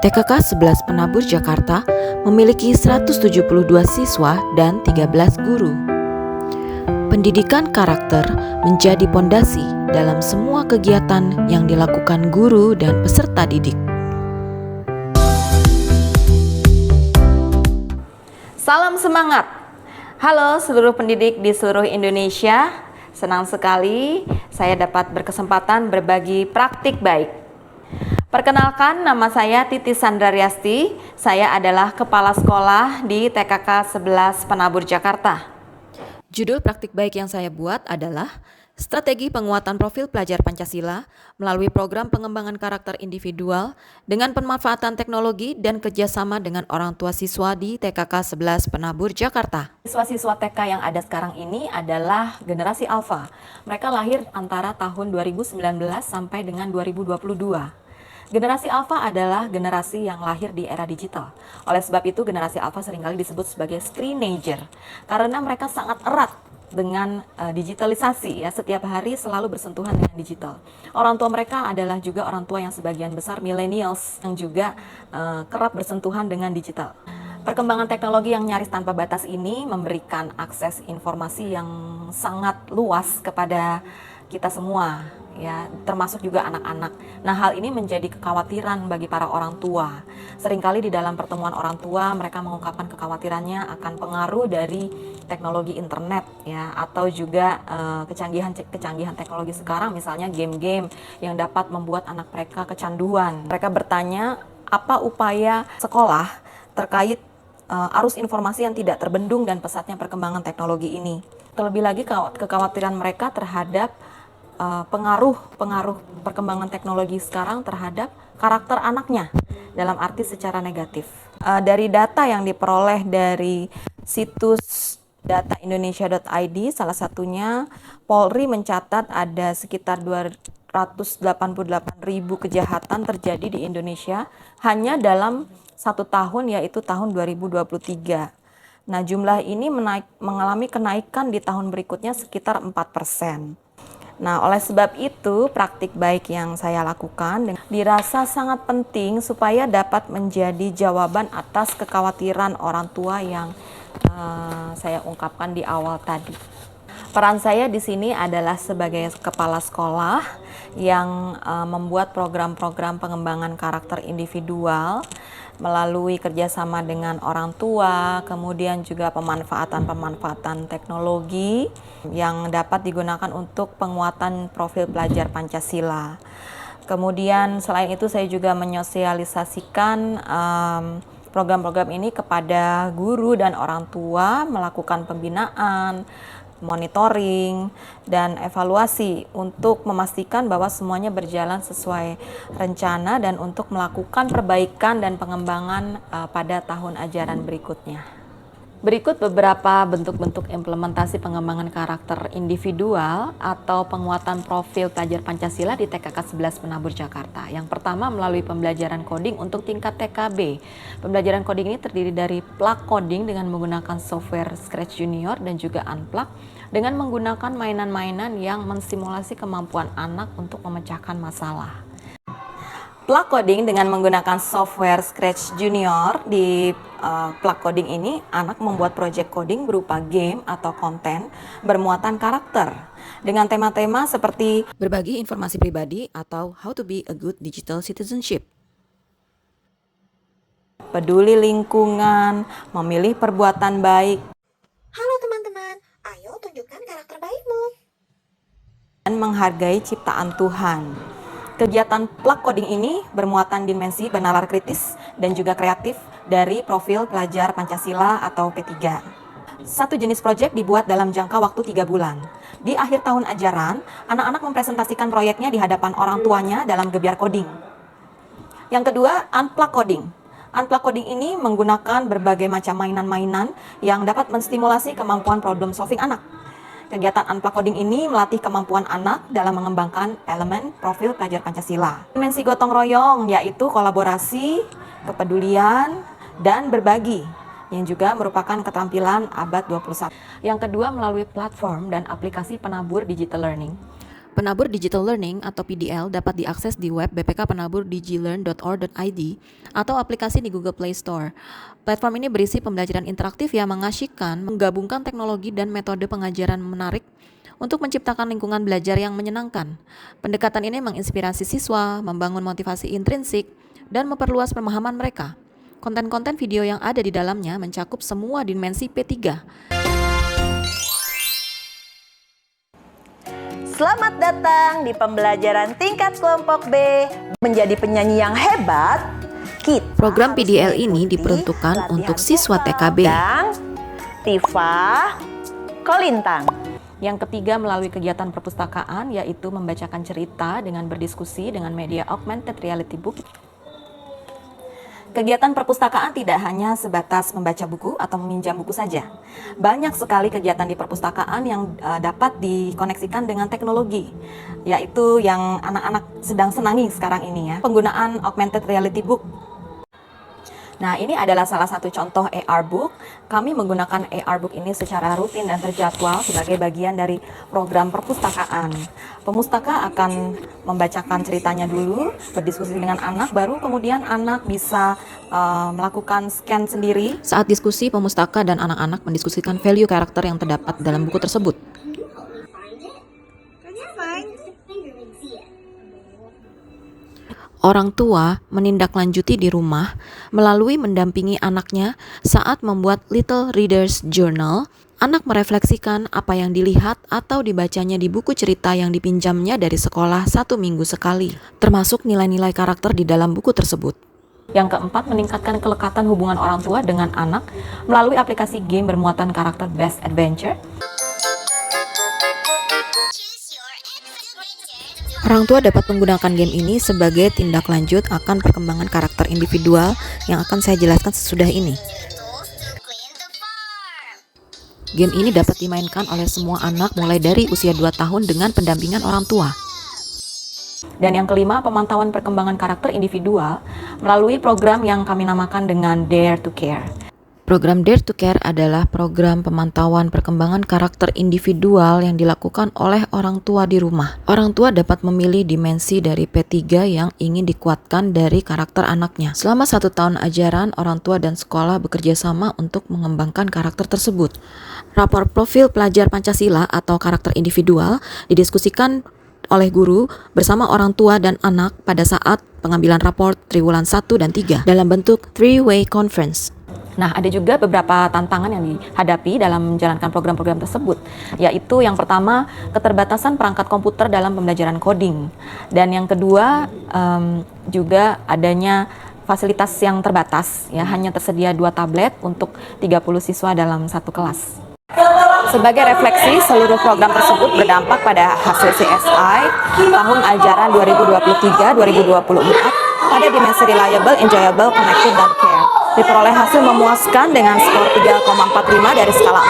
TKK 11 Penabur Jakarta memiliki 172 siswa dan 13 guru. Pendidikan karakter menjadi pondasi dalam semua kegiatan yang dilakukan guru dan peserta didik. Salam semangat. Halo seluruh pendidik di seluruh Indonesia. Senang sekali saya dapat berkesempatan berbagi praktik baik. Perkenalkan, nama saya Titi Sandrariasti. Saya adalah Kepala Sekolah di TKK 11 Penabur Jakarta. Judul praktik baik yang saya buat adalah Strategi Penguatan Profil Pelajar Pancasila melalui program pengembangan karakter individual dengan pemanfaatan teknologi dan kerjasama dengan orang tua siswa di TKK 11 Penabur Jakarta. Siswa-siswa TK yang ada sekarang ini adalah generasi alfa. Mereka lahir antara tahun 2019 sampai dengan 2022. Generasi alfa adalah generasi yang lahir di era digital. Oleh sebab itu, generasi alfa seringkali disebut sebagai screenager karena mereka sangat erat dengan digitalisasi, ya, setiap hari selalu bersentuhan dengan digital. Orang tua mereka adalah juga orang tua yang sebagian besar millennials yang juga kerap bersentuhan dengan digital. Perkembangan teknologi yang nyaris tanpa batas ini memberikan akses informasi yang sangat luas kepada kita semua, ya, termasuk juga anak-anak. Nah, hal ini menjadi kekhawatiran bagi para orang tua. Seringkali di dalam pertemuan orang tua mereka mengungkapkan kekhawatirannya akan pengaruh dari teknologi internet, ya, atau juga kecanggihan teknologi sekarang, misalnya game-game yang dapat membuat anak mereka kecanduan. Mereka bertanya apa upaya sekolah terkait arus informasi yang tidak terbendung dan pesatnya perkembangan teknologi ini. Terlebih lagi kekhawatiran mereka terhadap pengaruh perkembangan teknologi sekarang terhadap karakter anaknya dalam arti secara negatif. Dari data yang diperoleh dari situs dataindonesia.id, salah satunya Polri mencatat ada sekitar 288.000 kejahatan terjadi di Indonesia hanya dalam 1 tahun, yaitu tahun 2023. Nah, jumlah ini mengalami kenaikan di tahun berikutnya sekitar 4%. Nah, oleh sebab itu, praktik baik yang saya lakukan dirasa sangat penting supaya dapat menjadi jawaban atas kekhawatiran orang tua yang saya ungkapkan di awal tadi. Peran saya di sini adalah sebagai kepala sekolah yang membuat program-program pengembangan karakter individual melalui kerjasama dengan orang tua, kemudian juga pemanfaatan teknologi yang dapat digunakan untuk penguatan profil pelajar Pancasila. Kemudian selain itu saya juga menyosialisasikan program-program ini kepada guru dan orang tua, melakukan pembinaan, monitoring, dan evaluasi untuk memastikan bahwa semuanya berjalan sesuai rencana dan untuk melakukan perbaikan dan pengembangan pada tahun ajaran berikutnya. Berikut beberapa bentuk-bentuk implementasi pengembangan karakter individual atau penguatan profil pelajar Pancasila di TKK 11 Penabur Jakarta. Yang pertama, melalui pembelajaran coding untuk tingkat TKB. Pembelajaran coding ini terdiri dari plug coding dengan menggunakan software Scratch Junior dan juga Unplug dengan menggunakan mainan-mainan yang mensimulasi kemampuan anak untuk memecahkan masalah. Plug coding dengan menggunakan software Scratch Junior. Di plug coding ini, anak membuat project coding berupa game atau konten bermuatan karakter dengan tema-tema seperti Berbagi informasi pribadi atau How to be a good digital citizenship, peduli lingkungan, memilih perbuatan baik, Halo teman-teman, ayo tunjukkan karakter baikmu. dan menghargai ciptaan Tuhan. Kegiatan plug coding ini bermuatan dimensi bernalar kritis dan juga kreatif dari profil pelajar Pancasila atau P3. Satu jenis proyek dibuat dalam jangka waktu 3 bulan. Di akhir tahun ajaran, anak-anak mempresentasikan proyeknya di hadapan orang tuanya dalam gebyar coding. Yang kedua, unplug coding. Unplug coding ini menggunakan berbagai macam mainan-mainan yang dapat menstimulasi kemampuan problem solving anak. Kegiatan unplug coding ini melatih kemampuan anak dalam mengembangkan elemen profil pelajar Pancasila. Dimensi gotong royong yaitu kolaborasi, kepedulian, dan berbagi yang juga merupakan keterampilan abad 21. Yang kedua, melalui platform dan aplikasi penabur digital learning. Penabur Digital Learning atau PDL dapat diakses di web bpkpenabur.digilearn.or.id atau aplikasi di Google Play Store. Platform ini berisi pembelajaran interaktif yang mengasyikkan, menggabungkan teknologi dan metode pengajaran menarik untuk menciptakan lingkungan belajar yang menyenangkan. Pendekatan ini menginspirasi siswa, membangun motivasi intrinsik, dan memperluas pemahaman mereka. Konten-konten video yang ada di dalamnya mencakup semua dimensi P3. Selamat datang di pembelajaran tingkat kelompok B. Menjadi penyanyi yang hebat, kita Program harus PDL ini mengikuti diperuntukkan latihan untuk siswa vokal TKB. dan Tifa Kolintang. Yang ketiga, melalui kegiatan perpustakaan, yaitu membacakan cerita dengan berdiskusi dengan media augmented reality book. Kegiatan perpustakaan tidak hanya sebatas membaca buku atau meminjam buku saja. Banyak sekali kegiatan di perpustakaan yang dapat dikoneksikan dengan teknologi, yaitu yang anak-anak sedang senangi sekarang ini ya, penggunaan augmented reality book. Nah, ini adalah salah satu contoh AR book. Kami menggunakan AR book ini secara rutin dan terjadwal sebagai bagian dari program perpustakaan. Pemustaka akan membacakan ceritanya dulu, berdiskusi dengan anak, baru kemudian anak bisa melakukan scan sendiri. Saat diskusi, pemustaka dan anak-anak mendiskusikan value karakter yang terdapat dalam buku tersebut. Orang tua menindaklanjuti di rumah melalui mendampingi anaknya saat membuat Little Reader's Journal. Anak merefleksikan apa yang dilihat atau dibacanya di buku cerita yang dipinjamnya dari sekolah 1 minggu sekali, termasuk nilai-nilai karakter di dalam buku tersebut. Yang keempat, meningkatkan kelekatan hubungan orang tua dengan anak melalui aplikasi game bermuatan karakter Best Adventure. Orang tua dapat menggunakan game ini sebagai tindak lanjut akan perkembangan karakter individual yang akan saya jelaskan sesudah ini. Game ini dapat dimainkan oleh semua anak mulai dari usia 2 tahun dengan pendampingan orang tua. Dan yang kelima, pemantauan perkembangan karakter individual melalui program yang kami namakan dengan Dare to Care. Program Dare to Care adalah program pemantauan perkembangan karakter individual yang dilakukan oleh orang tua di rumah. Orang tua dapat memilih dimensi dari P3 yang ingin dikuatkan dari karakter anaknya. Selama 1 tahun ajaran, orang tua dan sekolah bekerja sama untuk mengembangkan karakter tersebut. Rapor profil pelajar Pancasila atau karakter individual didiskusikan oleh guru bersama orang tua dan anak pada saat pengambilan rapor triwulan 1 dan 3 dalam bentuk 3-way conference. Nah, ada juga beberapa tantangan yang dihadapi dalam menjalankan program-program tersebut, yaitu yang pertama, keterbatasan perangkat komputer dalam pembelajaran coding. Dan yang kedua, juga adanya fasilitas yang terbatas, ya, hanya tersedia 2 tablet untuk 30 siswa dalam 1 kelas. Sebagai refleksi, seluruh program tersebut berdampak pada hasil CSI tahun ajaran 2023-2024 pada dimensi reliable, enjoyable, connected, dan care. Diperoleh hasil memuaskan dengan skor 3,45 dari skala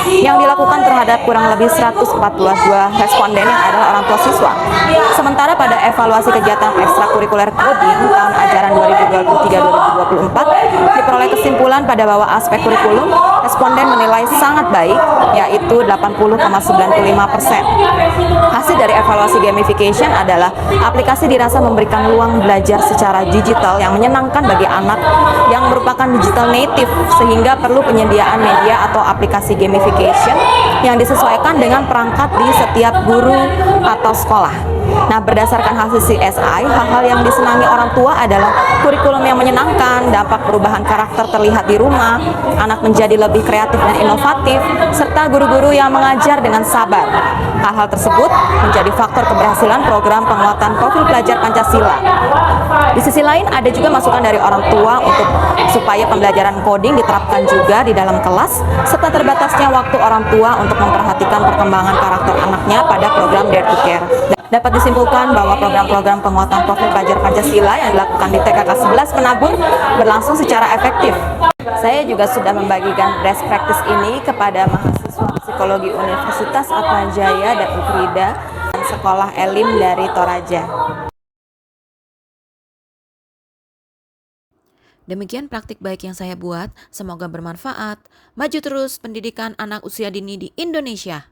4 yang dilakukan terhadap kurang lebih 142 responden yang adalah orang tua siswa. Sementara pada evaluasi kegiatan ekstrakurikuler coding tahun ajaran 2023-2024 diperoleh kesimpulan pada bahwa aspek kurikulum responden menilai sangat baik, yaitu 80,95%. Hasil dari evaluasi gamification adalah aplikasi dirasa memberikan ruang belajar secara digital yang menyenangkan bagi anak yang merupakan digital native, sehingga perlu penyediaan media atau aplikasi gamification yang disesuaikan dengan perangkat di setiap guru atau sekolah. Nah, berdasarkan hasil CSI, hal-hal yang disenangi orang tua adalah kurikulum yang menyenangkan, dampak perubahan karakter terlihat di rumah, anak menjadi lebih kreatif dan inovatif, serta guru-guru yang mengajar dengan sabar. Hal-hal tersebut menjadi faktor keberhasilan program penguatan profil pelajar Pancasila. Di sisi lain, ada juga masukan dari orang tua untuk supaya pembelajaran coding diterapkan juga di dalam kelas, serta terbatasnya waktu orang tua untuk memperhatikan perkembangan karakter anaknya pada program Dare to Care. Dapat disimpulkan bahwa program-program penguatan profil pelajar Pancasila yang dilakukan di TKK 11 Penabur berlangsung secara efektif. Saya juga sudah membagikan best practice ini kepada mahasiswa psikologi Universitas Atmajaya dan Ukrida dan Sekolah Elim dari Toraja. Demikian praktik baik yang saya buat, semoga bermanfaat. Maju terus pendidikan anak usia dini di Indonesia.